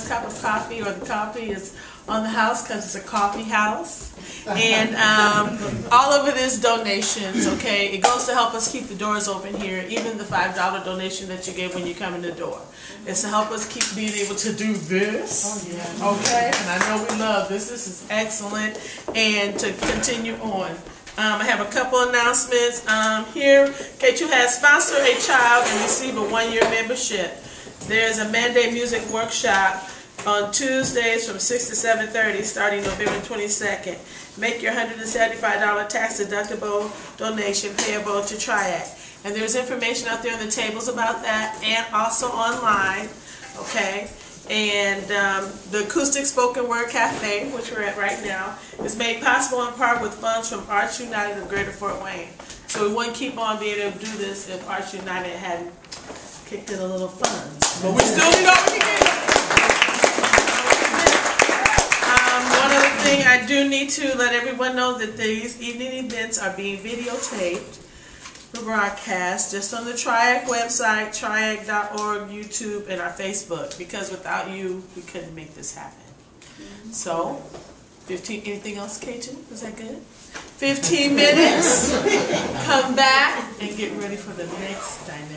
nice cup of coffee, or the coffee is on the house because it's a coffee house. And all of it is donations, okay? It goes to help us keep the doors open here, even the $5 donation that you give when you come in the door. It's to help us keep being able to do this, okay? And I know we love this. This is excellent. And to continue on. I have a couple announcements here. K2 has sponsored a child and received a 1-year membership. There's a Mandate Music Workshop on Tuesdays from 6 to 7:30 starting November 22nd. Make your $175 tax-deductible donation payable to Triac. And there's information out there on the tables about that and also online, okay? And the Acoustic Spoken Word Cafe, which we're at right now, is made possible in part with funds from Arts United of Greater Fort Wayne. So we wouldn't keep on being able to do this if Arts United hadn't kicked in a little funds. But we still need all we can get. One other thing, I do need to let everyone know that these evening events are being videotaped for broadcast just on the Triac website, triac.org, YouTube, and our Facebook, because without you, we couldn't make this happen. So, anything else, K2? Is that good? 15 minutes, come back, and get ready for the next dynamic.